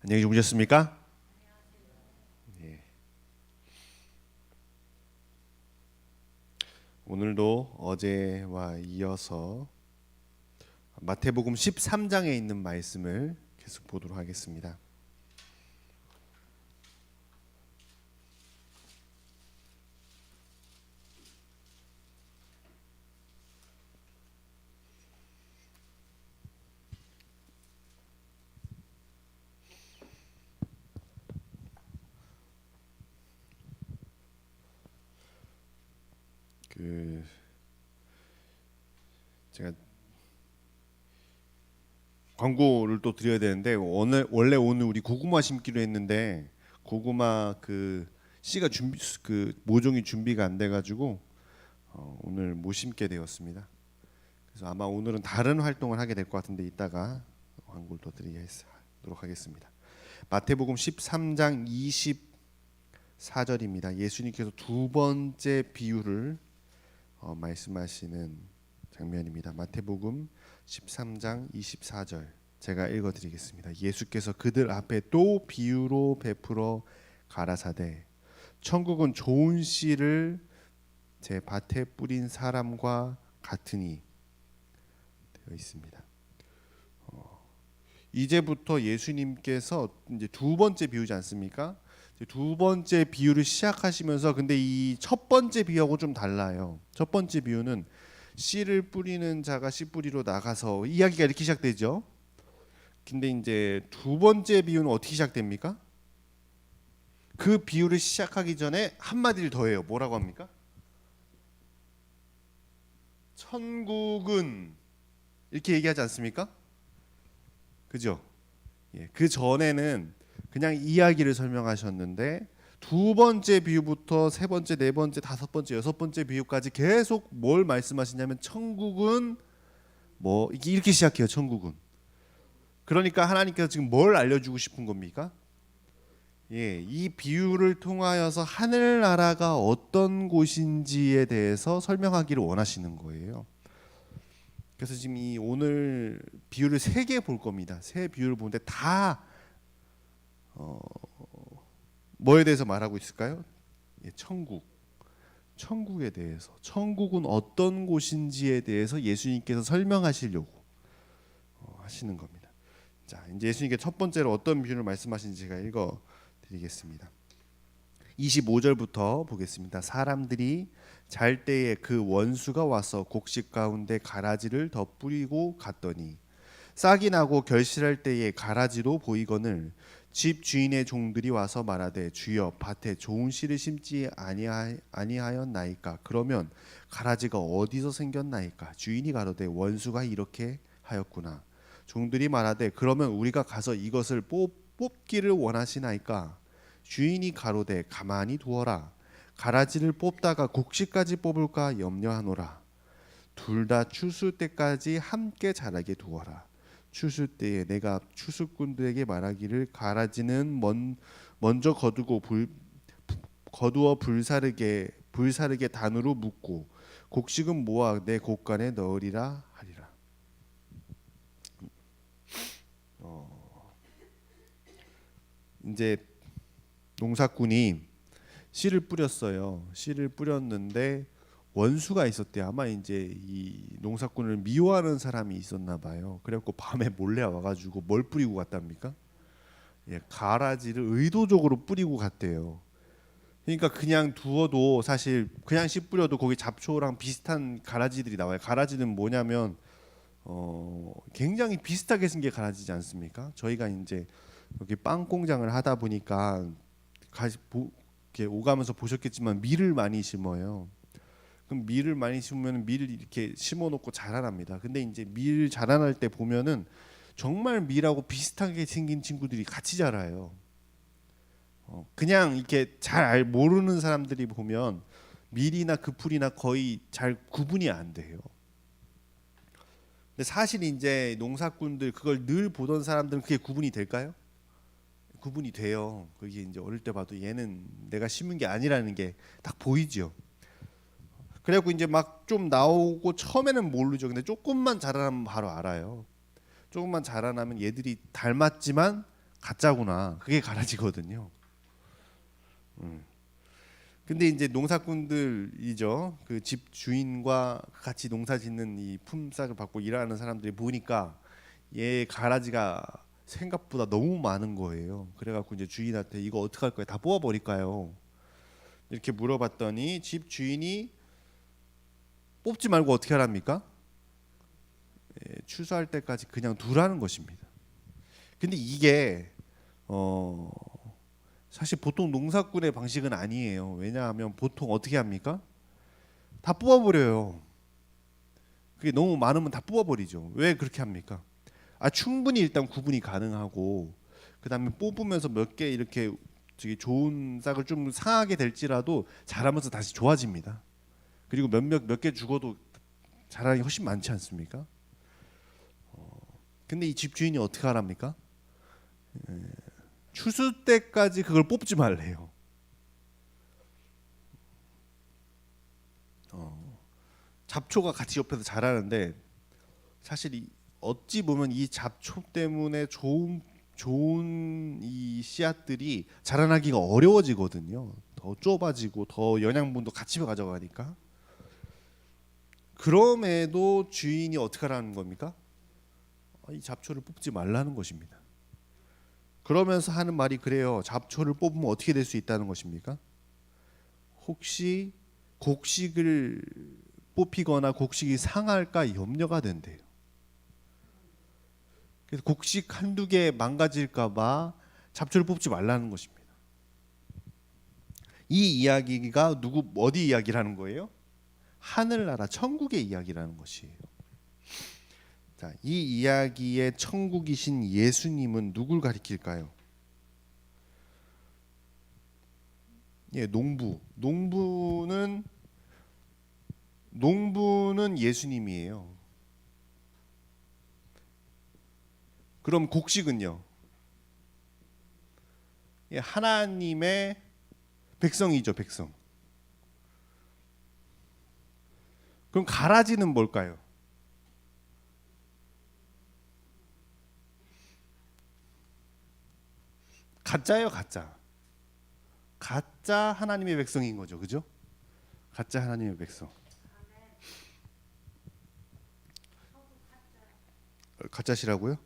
안녕히 주무셨습니까? 예. 오늘도 어제와 이어서 마태복음 13장에 있는 말씀을 계속 보도록 하겠습니다. 제가 광고를 또 드려야 되는데 원래 오늘 우리 고구마 심기로 했는데 고구마 씨가 모종이 준비가 안 돼가지고 오늘 못 심게 되었습니다. 그래서 아마 오늘은 다른 활동을 하게 될 것 같은데 이따가 광고를 또 드리도록 하겠습니다. 마태복음 13장 24절입니다. 예수님께서 두 번째 비유를 말씀하시는 장면입니다. 마태복음 13장 24절 제가 읽어드리겠습니다. 예수께서 그들 앞에 또 비유로 베풀어 가라사대 천국은 좋은 씨를 제 밭에 뿌린 사람과 같으니 되어 있습니다. 이제부터 예수님께서 이제 두 번째 비유지 않습니까? 두 번째 비유를 시작하시면서 근데 이 첫 번째 비유하고 좀 달라요. 첫 번째 비유는 씨를 뿌리는 자가 씨 뿌리러 나가서 이야기가 이렇게 시작되죠. 근데 이제 두 번째 비유는 어떻게 시작됩니까? 그 비유를 시작하기 전에 한마디를 더 해요. 뭐라고 합니까? 천국은 이렇게 얘기하지 않습니까? 그죠? 예, 그 전에는 그냥 이야기를 설명하셨는데 두 번째 비유부터 세 번째, 네 번째, 다섯 번째, 여섯 번째 비유까지 계속 뭘 말씀하시냐면 천국은 뭐 이렇게 시작해요. 천국은. 그러니까 하나님께서 지금 뭘 알려주고 싶은 겁니까? 예, 이 비유를 통하여서 하늘나라가 어떤 곳인지에 대해서 설명하기를 원하시는 거예요. 그래서 지금 이 오늘 비유를 세 개 볼 겁니다. 세 비유를 보는데 다 뭐에 대해서 말하고 있을까요? 예, 천국에 대해서, 천국은 어떤 곳인지에 대해서 예수님께서 설명하시려고 하시는 겁니다. 자, 이제 예수님께 첫 번째로 어떤 비유를 말씀하신지 제가 읽어드리겠습니다. 25절부터 보겠습니다. 사람들이 잘 때에 그 원수가 와서 곡식 가운데 가라지를 더 뿌리고 갔더니 싹이 나고 결실할 때에 가라지로 보이거늘 집 주인의 종들이 와서 말하되 주여 밭에 좋은 씨를 심지 아니하였나이까. 그러면 가라지가 어디서 생겼나이까. 주인이 가로되 원수가 이렇게 하였구나. 종들이 말하되 그러면 우리가 가서 이것을 뽑기를 원하시나이까. 주인이 가로되 가만히 두어라. 가라지를 뽑다가 곡식까지 뽑을까 염려하노라. 둘 다 추수 때까지 함께 자라게 두어라. 추수 때에 내가 추수꾼들에게 말하기를 가라지는 먼저 거두어 불사르게 단으로 묶고 곡식은 모아 내 곡간에 넣으리라 하리라. 이제 농사꾼이 씨를 뿌렸어요. 씨를 뿌렸는데 원수가 있었대요. 아마 이제 이 농사꾼을 미워하는 사람이 있었나 봐요. 그래갖고 밤에 몰래 와가지고 뭘 뿌리고 갔답니까? 예, 가라지를 의도적으로 뿌리고 갔대요. 그러니까 그냥 두어도 사실 그냥 씨 뿌려도 거기 잡초랑 비슷한 가라지들이 나와요. 가라지는 뭐냐면 굉장히 비슷하게 생긴 가라지지 않습니까? 저희가 이제 여기 빵 공장을 하다 보니까 이렇게 오가면서 보셨겠지만 밀을 많이 심어요. 그럼 밀을 많이 심으면 밀을 이렇게 심어놓고 자라납니다. 근데 이제 밀 자라날 때 보면은 정말 밀하고 비슷하게 생긴 친구들이 같이 자라요. 그냥 이렇게 잘 모르는 사람들이 보면 밀이나 그 풀이나 거의 잘 구분이 안 돼요. 근데 사실 이제 농사꾼들 그걸 늘 보던 사람들은 그게 구분이 될까요? 구분이 돼요. 그게 이제 어릴 때 봐도 얘는 내가 심은 게 아니라는 게 딱 보이죠. 그래갖고 이제 막 좀 나오고 처음에는 모르죠. 근데 조금만 자라나면 바로 알아요. 조금만 자라나면 얘들이 닮았지만 가짜구나. 그게 가라지거든요. 근데 이제 농사꾼들이죠. 그 집 주인과 같이 농사짓는 이 품삯을 받고 일하는 사람들이 보니까 얘 가라지가 생각보다 너무 많은 거예요. 그래갖고 이제 주인한테 이거 어떻게 할 거야? 다 뽑아버릴까요? 이렇게 물어봤더니 집 주인이 뽑지 말고 어떻게 하랍니까? 추수할 때까지 그냥 두라는 것입니다. 근데 이게 사실 보통 농사꾼의 방식은 아니에요. 왜냐하면 보통 어떻게 합니까? 다 뽑아버려요. 그게 너무 많으면 다 뽑아버리죠. 왜 그렇게 합니까? 충분히 일단 구분이 가능하고 그다음에 뽑으면서 몇 개 이렇게 되게 좋은 싹을 좀 상하게 될지라도 자라면서 다시 좋아집니다. 그리고 몇 개 죽어도 자라는 게 훨씬 많지 않습니까? 근데 이 집 주인이 어떻게 하랍니까? 추수 때까지 그걸 뽑지 말래요. 잡초가 같이 옆에서 자라는데 사실 어찌 보면 이 잡초 때문에 좋은 이 씨앗들이 자라나기가 어려워지거든요. 더 좁아지고 더 영양분도 같이 가져가니까. 그럼에도 주인이 어떻게 하라는 겁니까? 이 잡초를 뽑지 말라는 것입니다. 그러면서 하는 말이 그래요. 잡초를 뽑으면 어떻게 될 수 있다는 것입니까? 혹시 곡식을 뽑히거나 곡식이 상할까 염려가 된대요. 그래서 곡식 한두 개 망가질까 봐 잡초를 뽑지 말라는 것입니다. 이 이야기가 어디 이야기를 하는 거예요? 하늘나라 천국의 이야기라는 것이에요. 자, 이 이야기의 천국이신 예수님은 누굴 가리킬까요? 농부는 예수님이에요. 그럼 곡식은요? 하나님의 백성이죠, 백성. 그럼 가라지는 뭘까요? 가짜예요, 가짜. 가짜 하나님의 백성인 거죠, 그죠? 가짜 하나님의 백성. 가짜시라고요?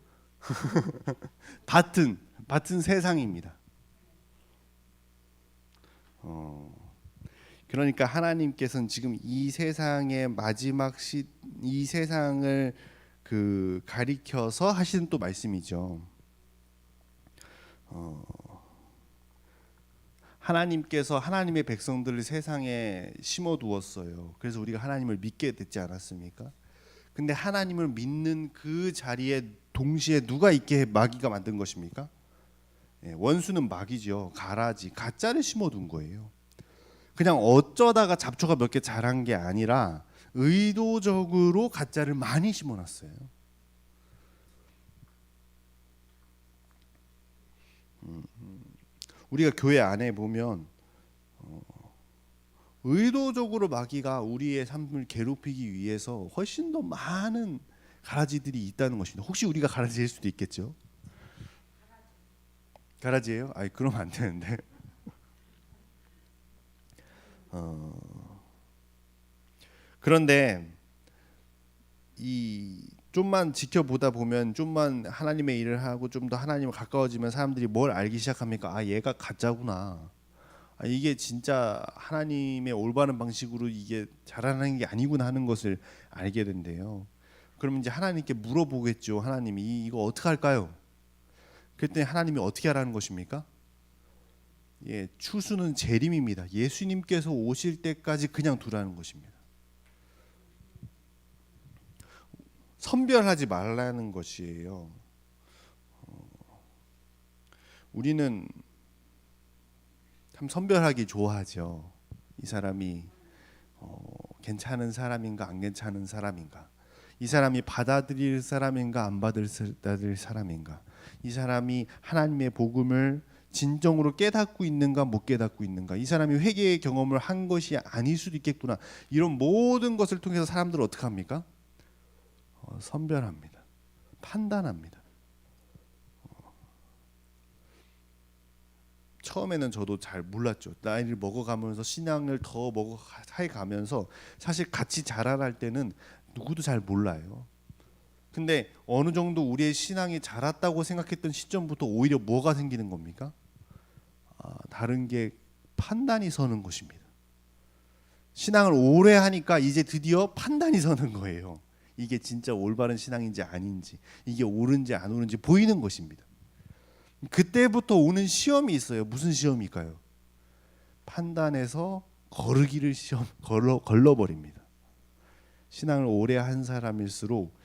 밭은 세상입니다. 그러니까 하나님께서는 지금 이 세상의 이 세상을 가리켜서 하시는 또 말씀이죠. 하나님께서 하나님의 백성들을 세상에 심어 두었어요. 그래서 우리가 하나님을 믿게 됐지 않았습니까? 근데 하나님을 믿는 그 자리에 동시에 누가 있게 마귀가 만든 것입니까? 원수는 마귀죠. 가짜를 심어 둔 거예요. 그냥 어쩌다가 잡초가 몇 개 자란 게 아니라 의도적으로 가짜를 많이 심어 놨어요. 우리가 교회 안에 보면 의도적으로 마귀가 우리의 삶을 괴롭히기 위해서 훨씬 더 많은 가라지들이 있다는 것입니다. 혹시 우리가 가라지일 수도 있겠죠? 가라지예요? 그러면 안 되는데. 그런데 좀만 지켜보다 보면 좀만 하나님의 일을 하고 좀 더 하나님을 가까워지면 사람들이 뭘 알기 시작합니까? 얘가 가짜구나. 이게 진짜 하나님의 올바른 방식으로 이게 자라나는 게 아니구나 하는 것을 알게 된대요. 그럼 이제 하나님께 물어보겠죠. 하나님이 이거 어떻게 할까요? 그랬더니 하나님이 어떻게 하라는 것입니까? 추수는 재림입니다. 예수님께서 오실 때까지 그냥 두라는 것입니다. 선별하지 말라는 것이에요. 우리는 참 선별하기 좋아하죠. 이 사람이 괜찮은 사람인가 안 괜찮은 사람인가, 이 사람이 받아들일 사람인가 안 받아들일 사람인가, 이 사람이 하나님의 복음을 진정으로 깨닫고 있는가 못 깨닫고 있는가, 이 사람이 회개의 경험을 한 것이 아닐 수도 있겠구나. 이런 모든 것을 통해서 사람들은 어떻게 합니까? 선별합니다. 판단합니다. 처음에는 저도 잘 몰랐죠. 나이를 먹어가면서 신앙을 더 먹어가면서 사실 같이 자라날 때는 누구도 잘 몰라요. 근데 어느 정도 우리의 신앙이 자랐다고 생각했던 시점부터 오히려 뭐가 생기는 겁니까? 다른 게 판단이 서는 것입니다. 신앙을 오래 하니까 이제 드디어 판단이 서는 거예요. 이게 진짜 올바른 신앙인지 아닌지, 이게 옳은지 안 옳은지 보이는 것입니다. 그때부터 오는 시험이 있어요. 무슨 시험일까요? 판단해서 거르기를 걸러버립니다. 신앙을 오래 한 사람일수록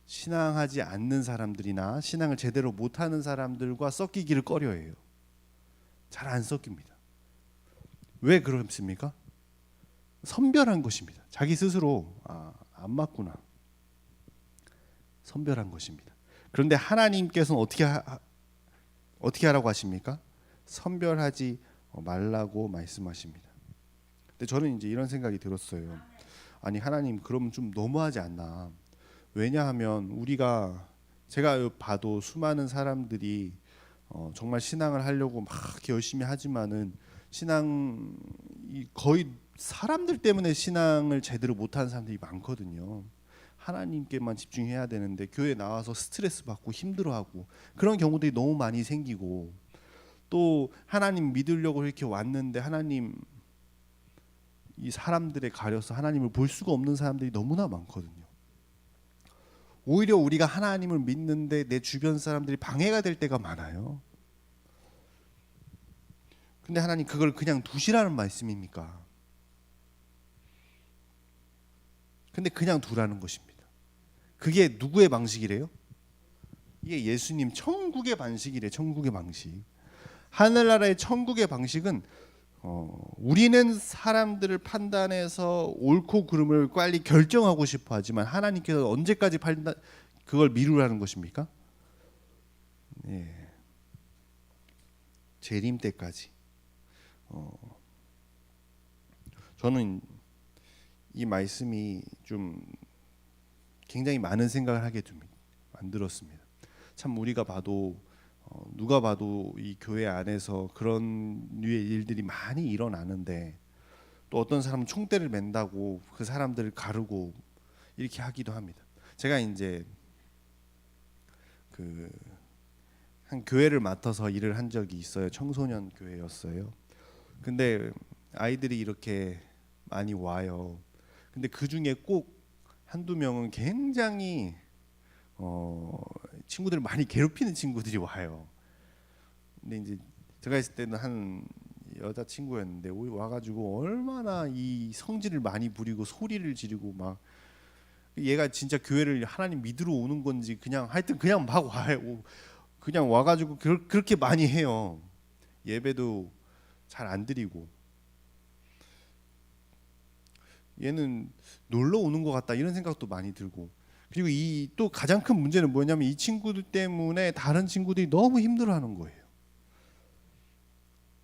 신앙하지 않는 사람들이나 신앙을 제대로 못하는 사람들과 섞이기를 꺼려해요. 잘 안 섞입니다. 왜 그렇습니까? 선별한 것입니다. 자기 스스로 안 맞구나 선별한 것입니다. 그런데 하나님께서는 어떻게 하라고 하십니까? 선별하지 말라고 말씀하십니다. 근데 저는 이제 이런 생각이 들었어요. 아니 하나님 그러면 좀 너무하지 않나? 왜냐하면 제가 봐도 수많은 사람들이 정말 신앙을 하려고 막 열심히 하지만은 거의 사람들 때문에 신앙을 제대로 못하는 사람들이 많거든요. 하나님께만 집중해야 되는데 교회 나와서 스트레스 받고 힘들어하고 그런 경우들이 너무 많이 생기고, 또 하나님 믿으려고 이렇게 왔는데 하나님 이 사람들에 가려서 하나님을 볼 수가 없는 사람들이 너무나 많거든요. 오히려 우리가 하나님을 믿는데 내 주변 사람들이 방해가 될 때가 많아요. 근데 하나님 그걸 그냥 두시라는 말씀입니까? 근데 그냥 두라는 것입니다. 그게 누구의 방식이래요? 이게 예수님 천국의 방식이래. 천국의 방식. 하늘나라의 천국의 방식은 우리는 사람들을 판단해서 옳고 그름을 빨리 결정하고 싶어 하지만 하나님께서 언제까지 그걸 미루라는 것입니까? 예. 재림 때까지. 저는 이 말씀이 좀 굉장히 많은 생각을 하게 만들었습니다. 참 우리가 봐도 누가 봐도 이 교회 안에서 그런 류의 일들이 많이 일어나는데, 또 어떤 사람은 총대를 맨다고 그 사람들을 가르고 이렇게 하기도 합니다. 제가 이제 한 교회를 맡아서 일을 한 적이 있어요. 청소년 교회였어요. 근데 아이들이 이렇게 많이 와요. 근데 그 중에 꼭 한두 명은 굉장히 친구들을 많이 괴롭히는 친구들이 와요. 근데 이제 제가 있을 때는 한 여자 친구였는데 와가지고 얼마나 이 성질을 많이 부리고 소리를 지르고 막, 얘가 진짜 교회를 하나님 믿으러 오는 건지 그냥 하여튼 그냥 막 와요. 그냥 와가지고 그렇게 많이 해요. 예배도 잘 안 드리고, 얘는 놀러 오는 것 같다 이런 생각도 많이 들고, 그리고 이 또 가장 큰 문제는 뭐냐면 이 친구들 때문에 다른 친구들이 너무 힘들어하는 거예요.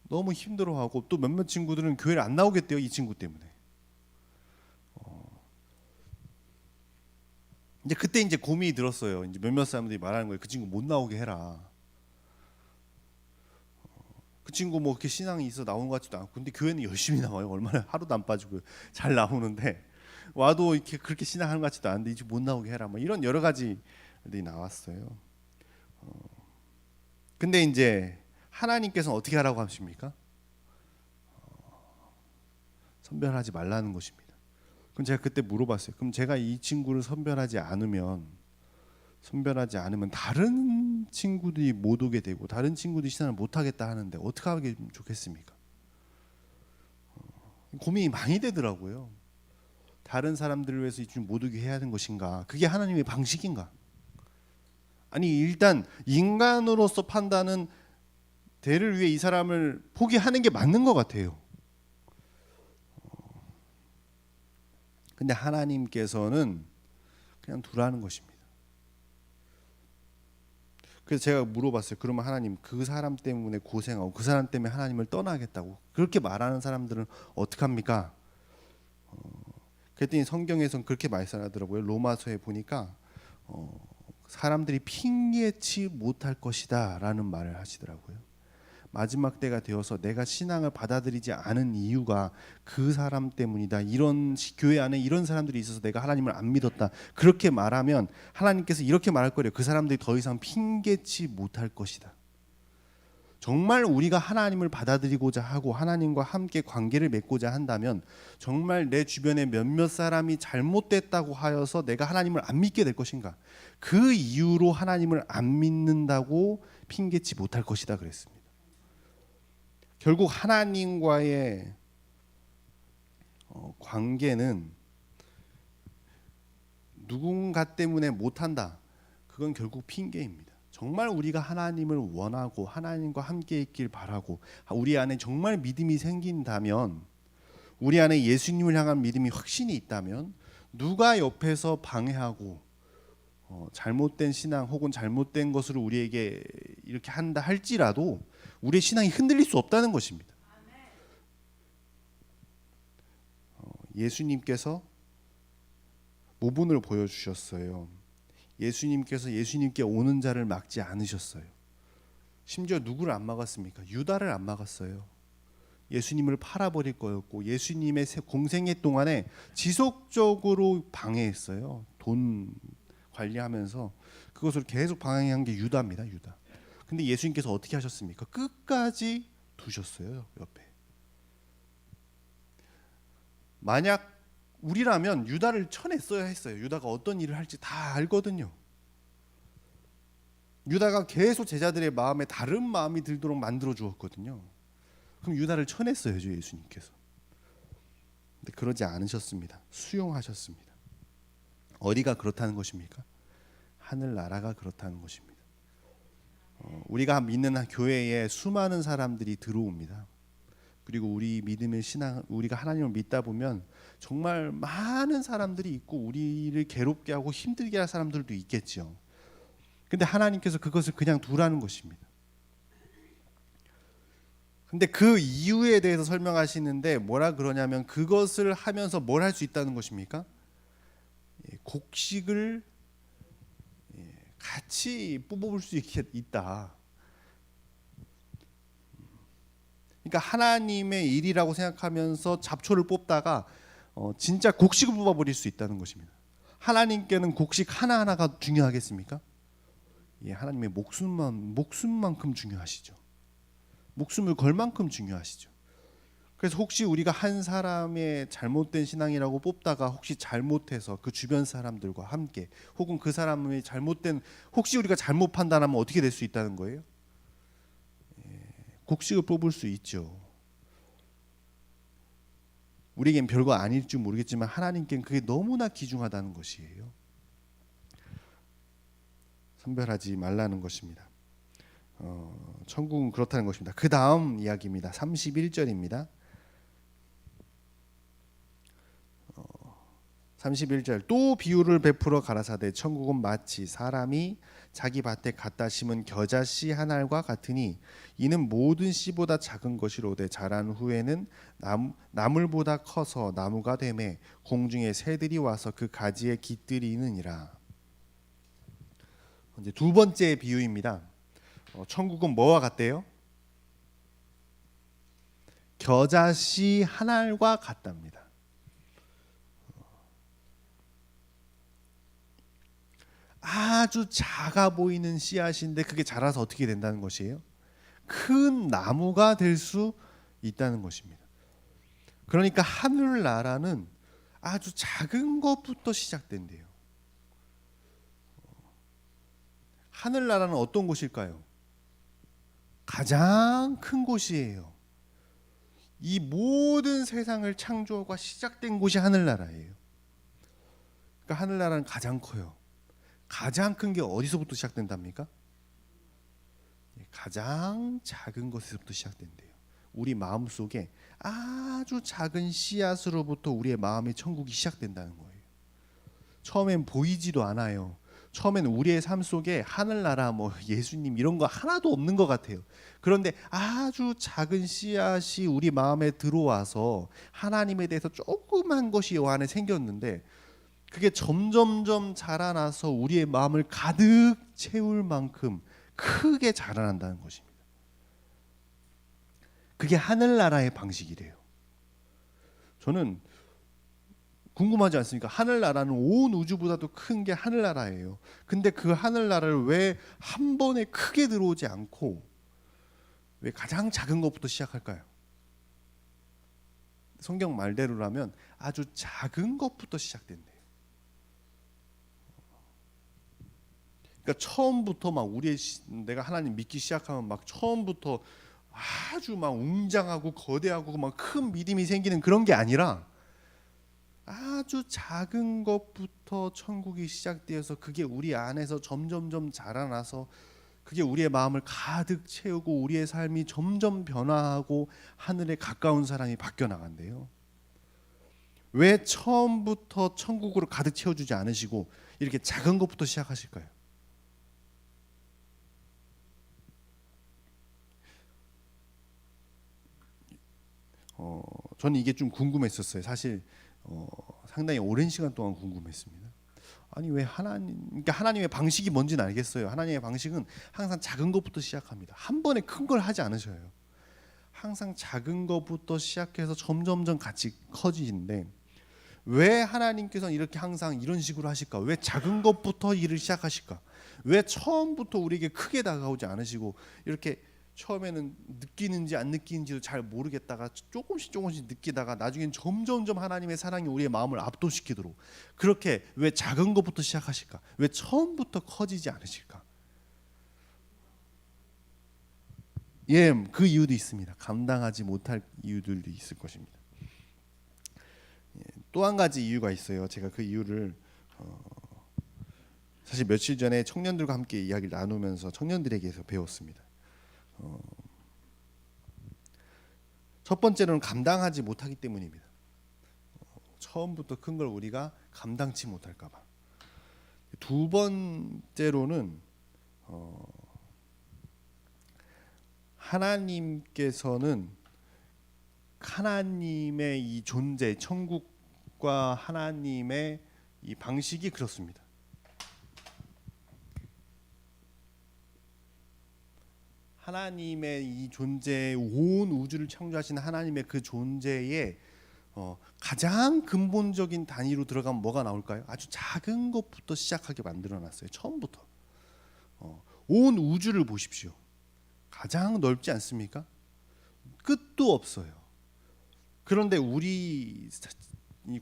너무 힘들어하고, 또 몇몇 친구들은 교회를 안 나오겠대요. 이 친구 때문에. 이제 그때 이제 고민이 들었어요. 이제 몇몇 사람들이 말하는 거예요. 그 친구 못 나오게 해라. 그 친구 뭐 그렇게 신앙이 있어 나오는 것 같지도 않고, 근데 교회는 열심히 나와요. 얼마나 하루도 안 빠지고 잘 나오는데, 와도 이렇게 그렇게 신앙하는 것 같지도 않은데 이제 못 나오게 해라. 뭐 이런 여러 가지들이 나왔어요. 근데 이제 하나님께서는 어떻게 하라고 하십니까? 선별하지 말라는 것입니다. 그럼 제가 그때 물어봤어요. 그럼 제가 이 친구를 선별하지 않으면 다른 친구들이 못 오게 되고 다른 친구들이 신앙을 못 하겠다 하는데 어떻게 하면 좋겠습니까? 고민이 많이 되더라고요. 다른 사람들을 위해서 이 친구 못 오게 해야 하는 것인가? 그게 하나님의 방식인가? 아니 일단 인간으로서 판단은 대를 위해 이 사람을 포기하는 게 맞는 것 같아요. 근데 하나님께서는 그냥 두라는 것입니다. 그래서 제가 물어봤어요. 그러면 하나님 그 사람 때문에 고생하고 그 사람 때문에 하나님을 떠나겠다고 그렇게 말하는 사람들은 어떡합니까? 그랬더니 성경에서는 그렇게 말씀하더라고요. 로마서에 보니까 사람들이 핑계치 못할 것이다 라는 말을 하시더라고요. 마지막 때가 되어서 내가 신앙을 받아들이지 않은 이유가 그 사람 때문이다. 이런 교회 안에 이런 사람들이 있어서 내가 하나님을 안 믿었다. 그렇게 말하면 하나님께서 이렇게 말할 거예요. 그 사람들이 더 이상 핑계치 못할 것이다. 정말 우리가 하나님을 받아들이고자 하고 하나님과 함께 관계를 맺고자 한다면 정말 내 주변에 몇몇 사람이 잘못됐다고 하여서 내가 하나님을 안 믿게 될 것인가? 그 이유로 하나님을 안 믿는다고 핑계치 못할 것이다 그랬습니다. 결국 하나님과의 관계는 누군가 때문에 못한다. 그건 결국 핑계입니다. 정말 우리가 하나님을 원하고 하나님과 함께 있길 바라고 우리 안에 정말 믿음이 생긴다면, 우리 안에 예수님을 향한 믿음이 확신이 있다면 누가 옆에서 방해하고 잘못된 신앙 혹은 잘못된 것으로 우리에게 이렇게 한다 할지라도 우리의 신앙이 흔들릴 수 없다는 것입니다. 예수님께서 모분을 보여주셨어요. 예수님께 오는 자를 막지 않으셨어요. 심지어 누구를 안 막았습니까? 유다를 안 막았어요. 예수님을 팔아버릴 거였고 예수님의 공생애 동안에 지속적으로 방해했어요. 돈 관리하면서 그것을 계속 방해한 게 유다입니다. 유다. 근데 예수님께서 어떻게 하셨습니까? 끝까지 두셨어요. 옆에. 만약 우리라면 유다를 쳐냈어야 했어요. 유다가 어떤 일을 할지 다 알거든요. 유다가 계속 제자들의 마음에 다른 마음이 들도록 만들어 주었거든요. 그럼 유다를 쳐냈어야죠, 예수님께서. 근데 그러지 않으셨습니다. 수용하셨습니다. 어디가 그렇다는 것입니까? 하늘나라가 그렇다는 것입니다. 우리가 믿는 교회에 수많은 사람들이 들어옵니다. 그리고 우리 믿음의 신앙, 우리가 하나님을 믿다 보면 정말 많은 사람들이 있고 우리를 괴롭게 하고 힘들게 할 사람들도 있겠죠. 근데 하나님께서 그것을 그냥 두라는 것입니다. 근데 그 이유에 대해서 설명하시는데 뭐라 그러냐면 그것을 하면서 뭘 할 수 있다는 것입니까? 곡식을 같이 뽑아볼 수 있다. 그러니까 하나님의 일이라고 생각하면서 잡초를 뽑다가 진짜 곡식을 뽑아버릴 수 있다는 것입니다. 하나님께는 곡식 하나하나가 중요하겠습니까? 예, 하나님의 목숨만큼 중요하시죠. 목숨을 걸 만큼 중요하시죠. 그래서 혹시 우리가 한 사람의 잘못된 신앙이라고 뽑다가 혹시 잘못해서 그 주변 사람들과 함께 혹은 그 사람의 잘못된 혹시 우리가 잘못 판단하면 어떻게 될 수 있다는 거예요? 곡식을 뽑을 수 있죠. 우리에겐 별거 아닐 줄 모르겠지만 하나님께는 그게 너무나 귀중하다는 것이에요. 선별하지 말라는 것입니다. 천국은 그렇다는 것입니다. 그 다음 이야기입니다. 31절입니다. 31절 또 비유를 베풀어 가라사대 천국은 마치 사람이 자기 밭에 갖다 심은 겨자씨 한 알과 같으니 이는 모든 씨보다 작은 것이로되 자란 후에는 나물보다 커서 나무가 되매 공중의 새들이 와서 그 가지에 깃들이느니라. 이제 두 번째 비유입니다. 천국은 뭐와 같대요? 겨자씨 한 알과 같답니다. 아주 작아 보이는 씨앗인데 그게 자라서 어떻게 된다는 것이에요? 큰 나무가 될 수 있다는 것입니다. 그러니까 하늘나라는 아주 작은 것부터 시작된대요. 하늘나라는 어떤 곳일까요? 가장 큰 곳이에요. 이 모든 세상을 창조가 시작된 곳이 하늘나라예요. 그러니까 하늘나라는 가장 커요. 가장 큰 게 어디서부터 시작된답니까? 가장 작은 것에서부터 시작된대요. 우리 마음속에 아주 작은 씨앗으로부터 우리의 마음의 천국이 시작된다는 거예요. 처음엔 보이지도 않아요. 처음엔 우리의 삶 속에 하늘나라, 예수님 이런 거 하나도 없는 것 같아요. 그런데 아주 작은 씨앗이 우리 마음에 들어와서 하나님에 대해서 조그만 것이 요 안에 생겼는데 그게 점점점 자라나서 우리의 마음을 가득 채울 만큼 크게 자라난다는 것입니다. 그게 하늘나라의 방식이래요. 저는 궁금하지 않습니까? 하늘나라는 온 우주보다도 큰 게 하늘나라예요. 근데 그 하늘나라를 왜 한 번에 크게 들어오지 않고 왜 가장 작은 것부터 시작할까요? 성경 말대로라면 아주 작은 것부터 시작된대요. 그러니까 처음부터 막 내가 하나님 믿기 시작하면 막 처음부터 아주 막 웅장하고 거대하고 막 큰 믿음이 생기는 그런 게 아니라 아주 작은 것부터 천국이 시작되어서 그게 우리 안에서 점점점 자라나서 그게 우리의 마음을 가득 채우고 우리의 삶이 점점 변화하고 하늘에 가까운 사람이 바뀌어 나간대요. 왜 처음부터 천국으로 가득 채워주지 않으시고 이렇게 작은 것부터 시작하실까요? 저는 이게 좀 궁금했었어요. 사실 상당히 오랜 시간 동안 궁금했습니다. 아니 왜 그러니까 하나님의 방식이 뭔지는 알겠어요. 하나님의 방식은 항상 작은 것부터 시작합니다. 한 번에 큰 걸 하지 않으셔요. 항상 작은 것부터 시작해서 점점점 같이 커지는데 왜 하나님께서는 이렇게 항상 이런 식으로 하실까? 왜 작은 것부터 일을 시작하실까? 왜 처음부터 우리에게 크게 다가오지 않으시고 이렇게 처음에는 느끼는지 안 느끼는지도 잘 모르겠다가 조금씩 느끼다가 나중엔 점점점 하나님의 사랑이 우리의 마음을 압도시키도록 그렇게 왜 작은 것부터 시작하실까? 왜 처음부터 커지지 않으실까? 예, 그 이유도 있습니다. 감당하지 못할 이유들도 있을 것입니다. 또 한 가지 이유가 있어요. 제가 그 이유를 사실 며칠 전에 청년들과 함께 이야기를 나누면서 청년들에게서 배웠습니다. 첫 번째로는 감당하지 못하기 때문입니다. 처음부터 큰 걸 우리가 감당치 못할까 봐. 두 번째로는 하나님께서는 하나님의 이 존재, 천국과 하나님의 이 방식이 그렇습니다. 하나님의 이 존재, 온 우주를 창조하신 하나님의 그 존재의 가장 근본적인 단위로 들어가면 뭐가 나올까요? 아주 작은 것부터 시작하게 만들어놨어요. 처음부터. 온 우주를 보십시오. 가장 넓지 않습니까? 끝도 없어요. 그런데 우리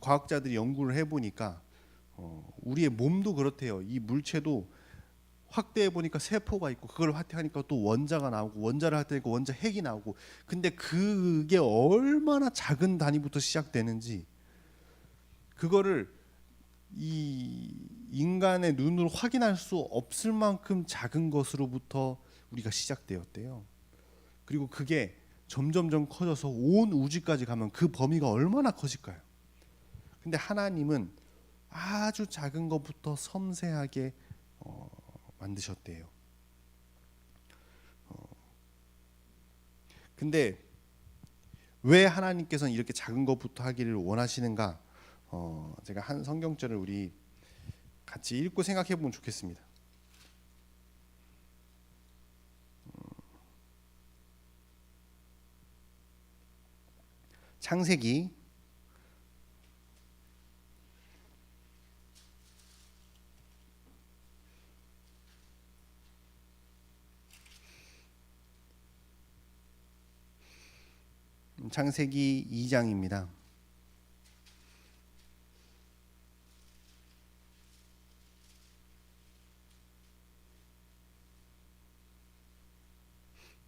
과학자들이 연구를 해보니까 우리의 몸도 그렇대요. 이 물체도 확대해 보니까 세포가 있고 그걸 확대하니까 또 원자가 나오고 원자를 확대하니까 원자 핵이 나오고 근데 그게 얼마나 작은 단위부터 시작되는지 그거를 이 인간의 눈으로 확인할 수 없을 만큼 작은 것으로부터 우리가 시작되었대요. 그리고 그게 점점점 커져서 온 우주까지 가면 그 범위가 얼마나 커질까요? 근데 하나님은 아주 작은 것부터 섬세하게 만드셨대요. 근데 왜 하나님께서는 이렇게 작은 것부터 하기를 원하시는가? 제가 한 성경절을 우리 같이 읽고 생각해 보면 좋겠습니다. 창세기 2장입니다.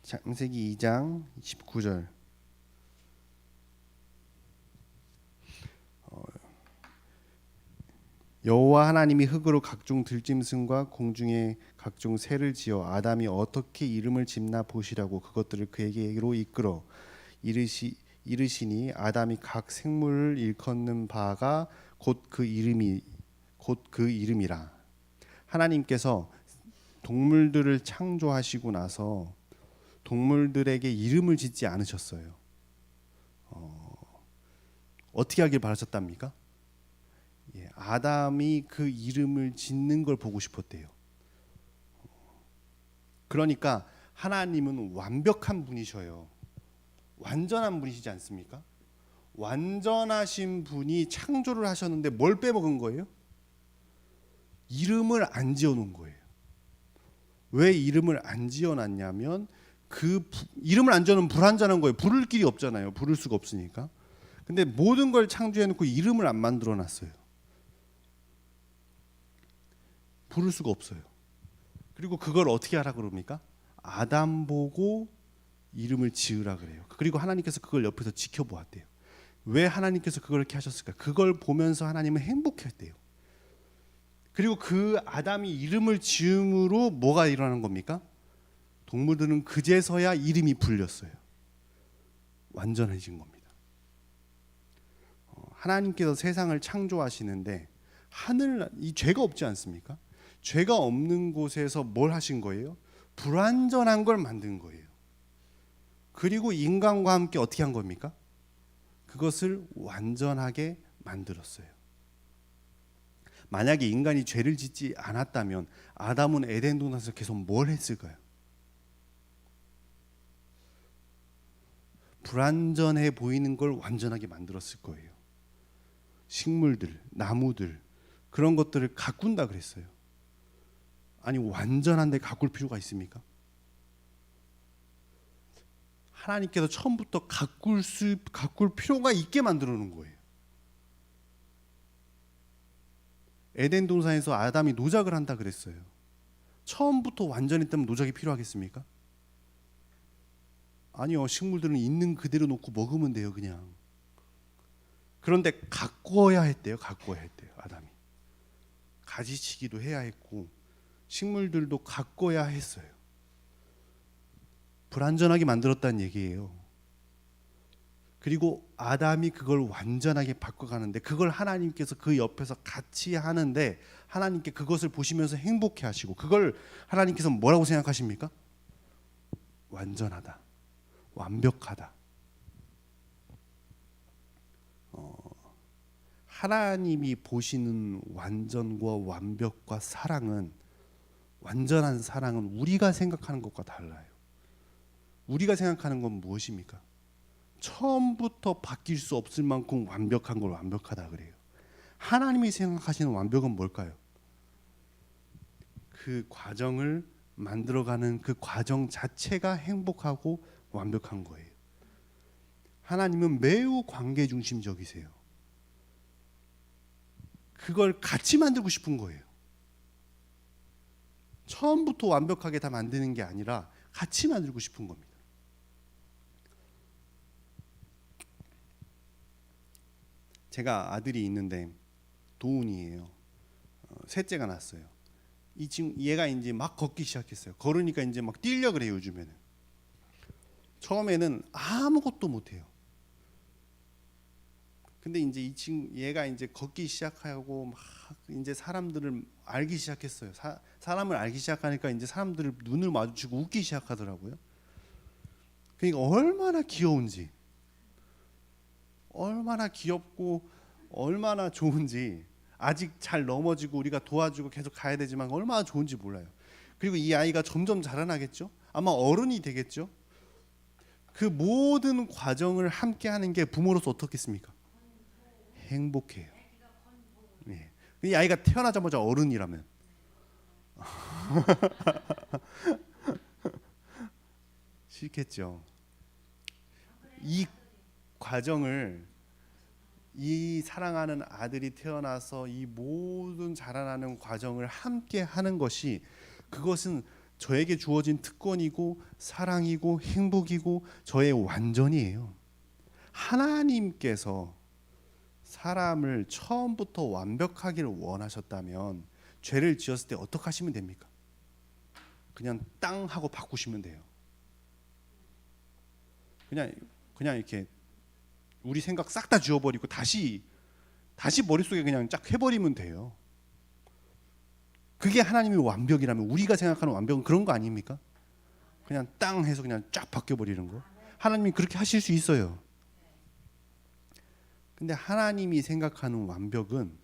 창세기 2장 19절. 여호와 하나님이 흙으로 각종 들짐승과 공중의 각종 새를 지어 아담이 어떻게 이름을 짓나 보시라고 그것들을 그에게로 이끌어 이르시니 아담이 각 생물을 일컫는 바가 곧 그 이름이라. 하나님께서 동물들을 창조하시고 나서 동물들에게 이름을 짓지 않으셨어요. 어떻게 하길 바라셨답니까? 아담이 그 이름을 짓는 걸 보고 싶었대요. 그러니까 하나님은 완벽한 분이셔요. 완전한 분이시지 않습니까? 완전하신 분이 창조를 하셨는데 뭘 빼먹은 거예요? 이름을 안 지어놓은 거예요. 왜 이름을 안 지어놨냐면 이름을 안 지어놓으면 불완전한 거예요. 부를 길이 없잖아요. 부를 수가 없으니까. 근데 모든 걸 창조해놓고 이름을 안 만들어놨어요. 부를 수가 없어요. 그리고 그걸 어떻게 하라 그럽니까? 아담 보고 이름을 지으라 그래요. 그리고 하나님께서 그걸 옆에서 지켜보았대요. 왜 하나님께서 그걸 이렇게 하셨을까? 그걸 보면서 하나님은 행복했대요. 그리고 그 아담이 이름을 지음으로 뭐가 일어나는 겁니까? 동물들은 그제서야 이름이 불렸어요. 완전해진 겁니다. 하나님께서 세상을 창조하시는데 이 죄가 없지 않습니까? 죄가 없는 곳에서 뭘 하신 거예요? 불완전한 걸 만든 거예요. 그리고 인간과 함께 어떻게 한 겁니까? 그것을 완전하게 만들었어요. 만약에 인간이 죄를 짓지 않았다면 아담은 에덴 동산에서 계속 뭘 했을까요? 불완전해 보이는 걸 완전하게 만들었을 거예요. 식물들, 나무들 그런 것들을 가꾼다 그랬어요. 아니 완전한데 가꿀 필요가 있습니까? 하나님께서 처음부터 가꿀 필요가 있게 만들어 놓은 거예요. 에덴 동산에서 아담이 노작을 한다 그랬어요. 처음부터 완전했다면 노작이 필요하겠습니까? 아니요. 식물들은 있는 그대로 놓고 먹으면 돼요. 그냥. 그런데 가꿔야 했대요. 아담이. 가지치기도 해야 했고 식물들도 가꿔야 했어요. 불완전하게 만들었다는 얘기예요. 그리고 아담이 그걸 완전하게 바꿔가는데 그걸 하나님께서 그 옆에서 같이 하는데 하나님께 그것을 보시면서 행복해 하시고 그걸 하나님께서 뭐라고 생각하십니까? 완전하다. 완벽하다. 하나님이 보시는 완전과 완벽과 사랑은 완전한 사랑은 우리가 생각하는 것과 달라요. 우리가 생각하는 건 무엇입니까? 처음부터 바뀔 수 없을 만큼 완벽한 걸 완벽하다 그래요. 하나님이 생각하시는 완벽은 뭘까요? 그 과정을 만들어가는 그 과정 자체가 행복하고 완벽한 거예요. 하나님은 매우 관계 중심적이세요. 그걸 같이 만들고 싶은 거예요. 처음부터 완벽하게 다 만드는 게 아니라 같이 만들고 싶은 겁니다. 제가 아들이 있는데 도훈이에요. 셋째가 났어요. 이 친구 얘가 이제 막 걷기 시작했어요. 걸으니까 이제 막 뛰려 그래요. 요즘에는. 처음에는 아무것도 못해요. 근데 이제 이 친구 얘가 이제 걷기 시작하고 막 이제 사람들을 알기 시작했어요. 사람을 알기 시작하니까 이제 사람들을 눈을 마주치고 웃기 시작하더라고요. 그러니까 얼마나 귀여운지, 얼마나 귀엽고 얼마나 좋은지 아직 잘 넘어지고 우리가 도와주고 계속 가야 되지만 얼마나 좋은지 몰라요. 그리고 이 아이가 점점 자라나겠죠. 아마 어른이 되겠죠. 그 모든 과정을 함께 하는 게 부모로서 어떻겠습니까? 행복해요. 예. 이 아이가 태어나자마자 어른이라면 싫겠죠. 이 과정을 이 사랑하는 아들이 태어나서 이 모든 자라나는 과정을 함께 하는 것이 그것은 저에게 주어진 특권이고 사랑이고 행복이고 저의 완전이에요. 하나님께서 사람을 처음부터 완벽하기를 원하셨다면 죄를 지었을 때 어떻게 하시면 됩니까? 그냥 땅 하고 바꾸시면 돼요. 그냥 이렇게 우리 생각 싹 다 지워버리고 다시 머릿속에 그냥 쫙 해버리면 돼요. 그게 하나님의 완벽이라면 우리가 생각하는 완벽은 그런 거 아닙니까? 그냥 땅 해서 그냥 쫙 바뀌어버리는 거. 하나님이 그렇게 하실 수 있어요. 근데 하나님이 생각하는 완벽은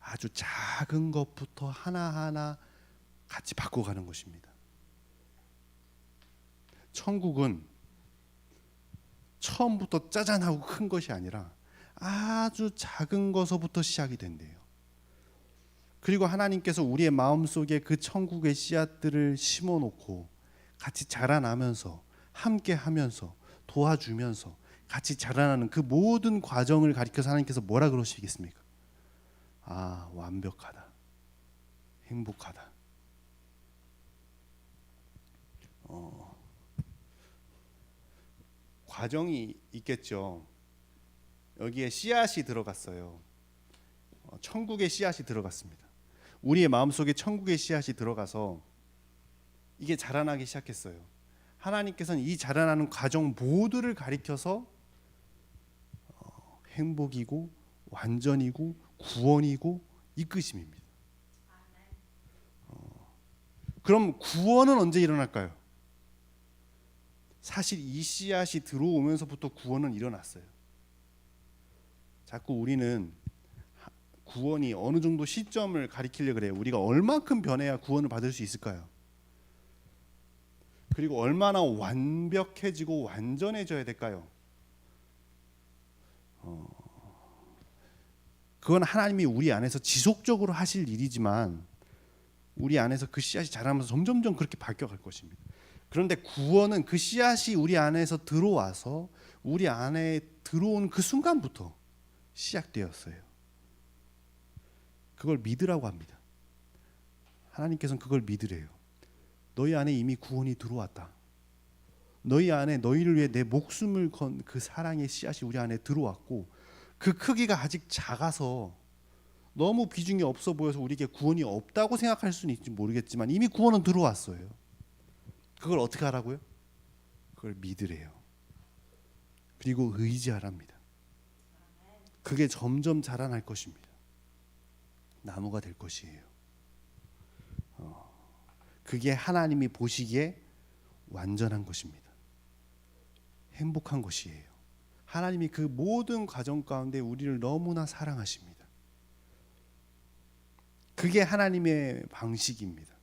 아주 작은 것부터 하나하나 같이 바꿔가는 것입니다. 천국은 처음부터 짜잔하고 큰 것이 아니라 아주 작은 것부터 시작이 된대요. 그리고 하나님께서 우리의 마음속에 그 천국의 씨앗들을 심어놓고 같이 자라나면서 함께 하면서 도와주면서 같이 자라나는 그 모든 과정을 가리켜서 하나님께서 뭐라 그러시겠습니까? 아, 완벽하다, 행복하다. 과정이 있겠죠. 여기에 씨앗이 들어갔어요. 천국의 씨앗이 들어갔습니다. 우리의 마음속에 천국의 씨앗이 들어가서 이게 자라나기 시작했어요. 하나님께서는 이 자라나는 과정 모두를 가리켜서 행복이고 완전이고 구원이고 이끄심입니다. 그럼 구원은 언제 일어날까요? 사실 이 씨앗이 들어오면서부터 구원은 일어났어요. 자꾸 우리는 구원이 어느 정도 시점을 가리키려고 그래요. 우리가 얼만큼 변해야 구원을 받을 수 있을까요? 그리고 얼마나 완벽해지고 완전해져야 될까요? 그건 하나님이 우리 안에서 지속적으로 하실 일이지만 우리 안에서 그 씨앗이 자라면서 점점점 그렇게 바뀌어갈 것입니다. 그런데 구원은 그 씨앗이 우리 안에서 들어와서 우리 안에 들어온 그 순간부터 시작되었어요. 그걸 믿으라고 합니다. 하나님께서는 그걸 믿으래요. 너희 안에 이미 구원이 들어왔다. 너희 안에 너희를 위해 내 목숨을 건 그 사랑의 씨앗이 우리 안에 들어왔고 그 크기가 아직 작아서 너무 비중이 없어 보여서 우리에게 구원이 없다고 생각할 수는 있지 모르겠지만 이미 구원은 들어왔어요. 그걸 어떻게 하라고요? 그걸 믿으래요. 그리고 의지하랍니다. 그게 점점 자라날 것입니다. 나무가 될 것이에요. 그게 하나님이 보시기에 완전한 것입니다. 행복한 것이에요. 하나님이 그 모든 과정 가운데 우리를 너무나 사랑하십니다. 그게 하나님의 방식입니다.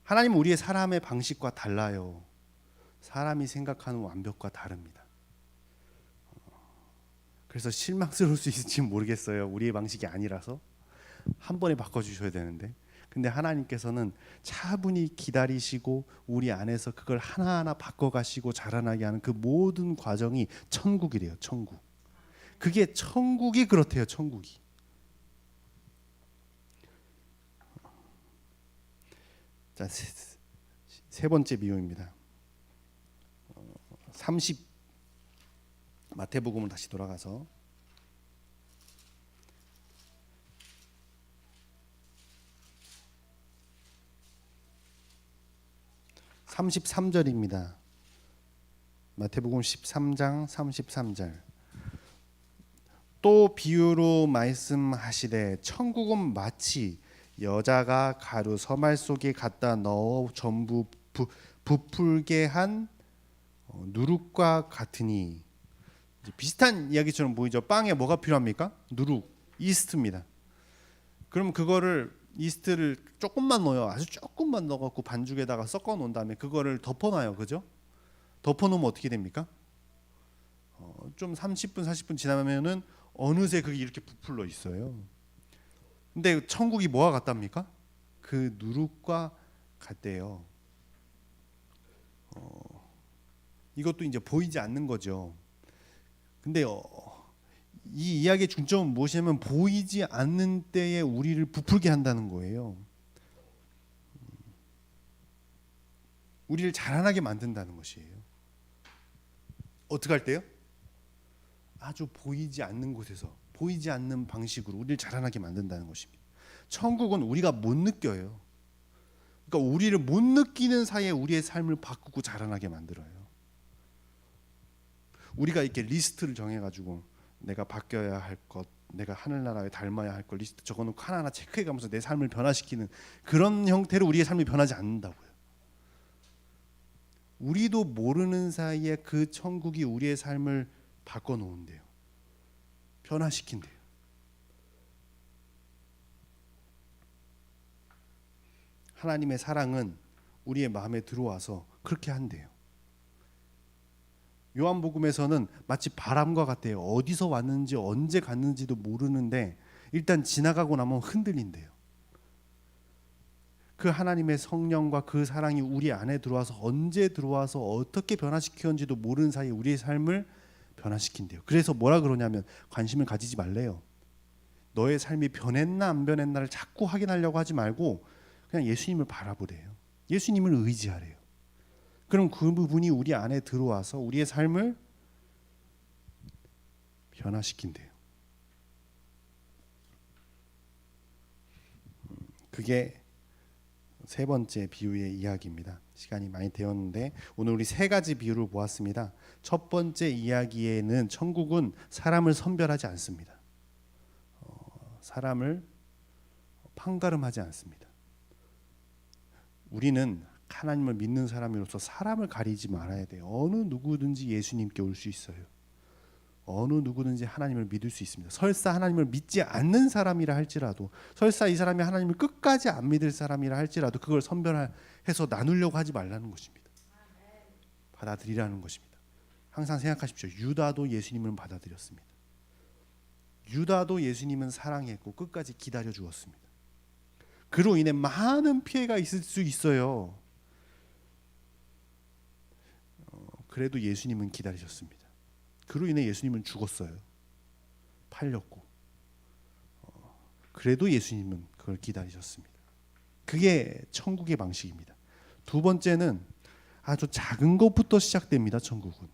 하나님은 우리의 사람의 방식과 달라요. 사람이 생각하는 완벽과 다릅니다. 그래서 실망스러울 수 있을지 모르겠어요. 우리의 방식이 아니라서 한 번에 바꿔주셔야 되는데 근데 하나님께서는 차분히 기다리시고 우리 안에서 그걸 하나하나 바꿔가시고 자라나게 하는 그 모든 과정이 천국이래요. 천국. 그게 천국이 그렇대요. 천국이. 자, 세 번째 비유입니다. 30 마태복음을 다시 돌아가서 33절입니다. 마태복음 13장 33절. 또 비유로 말씀하시되 천국은 마치 여자가 가루 서말 속에 갖다 넣어 전부 부풀게 한 누룩과 같으니. 비슷한 이야기처럼 보이죠. 빵에 뭐가 필요합니까? 누룩, 이스트입니다. 그럼 그거를 이스트를 조금만 넣어요. 아주 조금만 넣어갖고 반죽에다가 섞어 놓은 다음에 그거를 덮어놔요. 그죠? 덮어놓으면 어떻게 됩니까? 좀 30분 40분 지나면은 어느새 그게 이렇게 부풀러 있어요. 근데 천국이 뭐와 같답니까? 그 누룩과 같대요. 이것도 이제 보이지 않는 거죠. 근데 이 이야기의 중점은 무엇이냐면 보이지 않는 때에 우리를 부풀게 한다는 거예요. 우리를 자라나게 만든다는 것이에요. 어떻게 할 때요? 아주 보이지 않는 곳에서 보이지 않는 방식으로 우리를 자라나게 만든다는 것입니다. 천국은 우리가 못 느껴요. 그러니까 우리를 못 느끼는 사이에 우리의 삶을 바꾸고 자라나게 만들어요. 우리가 이렇게 리스트를 정해가지고 내가 바뀌어야 할 것, 내가 하늘나라에 닮아야 할 것 리스트 적어놓고 하나하나 체크해가면서 내 삶을 변화시키는 그런 형태로 우리의 삶이 변하지 않는다고요. 우리도 모르는 사이에 그 천국이 우리의 삶을 바꿔놓은대요. 변화시킨대요. 하나님의 사랑은 우리의 마음에 들어와서 그렇게 한대요. 요한복음에서는 마치 바람과 같아요. 어디서 왔는지 언제 갔는지도 모르는데 일단 지나가고 나면 흔들린대요. 그 하나님의 성령과 그 사랑이 우리 안에 들어와서 언제 들어와서 어떻게 변화시켰는지도 모르는 사이에 우리의 삶을 변화시킨대요. 그래서 뭐라 그러냐면 관심을 가지지 말래요. 너의 삶이 변했나 안 변했나를 자꾸 확인하려고 하지 말고 그냥 예수님을 바라보래요. 예수님을 의지하래요. 그럼 그 부분이 우리 안에 들어와서 우리의 삶을 변화시킨대요. 그게 세 번째 비유의 이야기입니다. 시간이 많이 되었는데 오늘 우리 세 가지 비유를 보았습니다. 첫 번째 이야기에는 천국은 사람을 선별하지 않습니다. 사람을 판가름하지 않습니다. 우리는 하나님을 믿는 사람으로서 사람을 가리지 말아야 돼요. 어느 누구든지 예수님께 올 수 있어요. 어느 누구든지 하나님을 믿을 수 있습니다. 설사 하나님을 믿지 않는 사람이라 할지라도, 설사 이 사람이 하나님을 끝까지 안 믿을 사람이라 할지라도 그걸 선별해서 나누려고 하지 말라는 것입니다. 받아들이라는 것입니다. 항상 생각하십시오. 유다도 예수님을 받아들였습니다. 유다도 예수님은 사랑했고 끝까지 기다려 주었습니다. 그로 인해 많은 피해가 있을 수 있어요. 그래도 예수님은 기다리셨습니다. 그로 인해 예수님은 죽었어요. 팔렸고. 그래도 예수님은 그걸 기다리셨습니다. 그게 천국의 방식입니다. 두 번째는 아주 작은 것부터 시작됩니다. 천국은.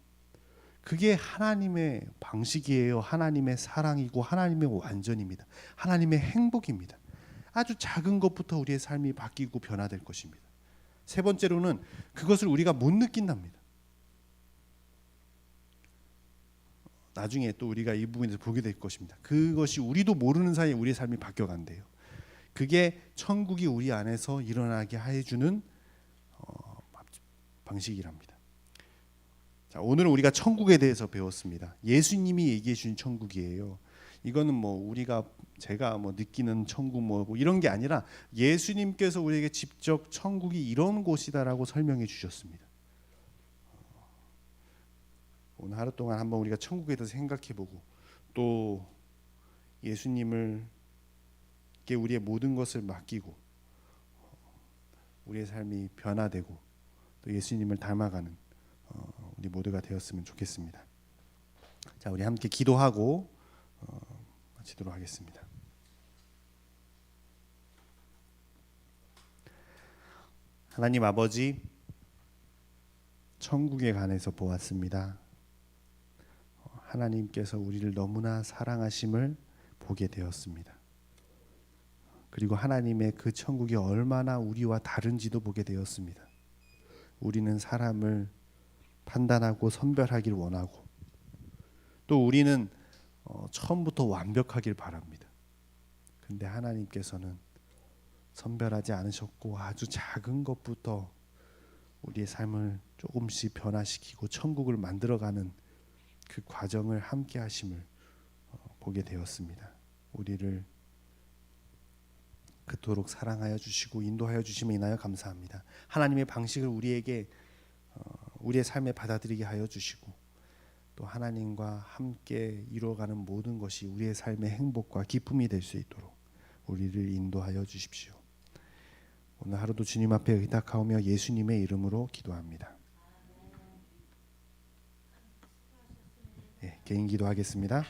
그게 하나님의 방식이에요. 하나님의 사랑이고 하나님의 완전입니다. 하나님의 행복입니다. 아주 작은 것부터 우리의 삶이 바뀌고 변화될 것입니다. 세 번째로는 그것을 우리가 못 느낀답니다. 나중에 또 우리가 이 부분에서 보게 될 것입니다. 그것이 우리도 모르는 사이에 우리의 삶이 바뀌어간대요. 그게 천국이 우리 안에서 일어나게 해주는 방식이랍니다. 자, 오늘은 우리가 천국에 대해서 배웠습니다. 예수님이 얘기해 주신 천국이에요. 이거는 제가 느끼는 천국 뭐 이런 게 아니라 예수님께서 우리에게 직접 천국이 이런 곳이다라고 설명해 주셨습니다. 오늘 하루 동안 한번 우리가 천국에 대해서 생각해보고 또 예수님께 우리의 모든 것을 맡기고 우리의 삶이 변화되고 또 예수님을 닮아가는 우리 모두가 되었으면 좋겠습니다. 자, 우리 함께 기도하고 마치도록 하겠습니다. 하나님 아버지, 천국에 관해서 보았습니다. 하나님께서 우리를 너무나 사랑하심을 보게 되었습니다. 그리고 하나님의 그 천국이 얼마나 우리와 다른지도 보게 되었습니다. 우리는 사람을 판단하고 선별하길 원하고 또 우리는 처음부터 완벽하길 바랍니다. 근데 하나님께서는 선별하지 않으셨고 아주 작은 것부터 우리의 삶을 조금씩 변화시키고 천국을 만들어가는 그 과정을 함께 하심을 보게 되었습니다. 우리를 그토록 사랑하여 주시고 인도하여 주심에 인하여 감사합니다. 하나님의 방식을 우리에게 우리의 삶에 받아들이게 하여 주시고 또 하나님과 함께 이루어가는 모든 것이 우리의 삶의 행복과 기쁨이 될 수 있도록 우리를 인도하여 주십시오. 오늘 하루도 주님 앞에 의탁하오며 예수님의 이름으로 기도합니다. 개인 기도하겠습니다.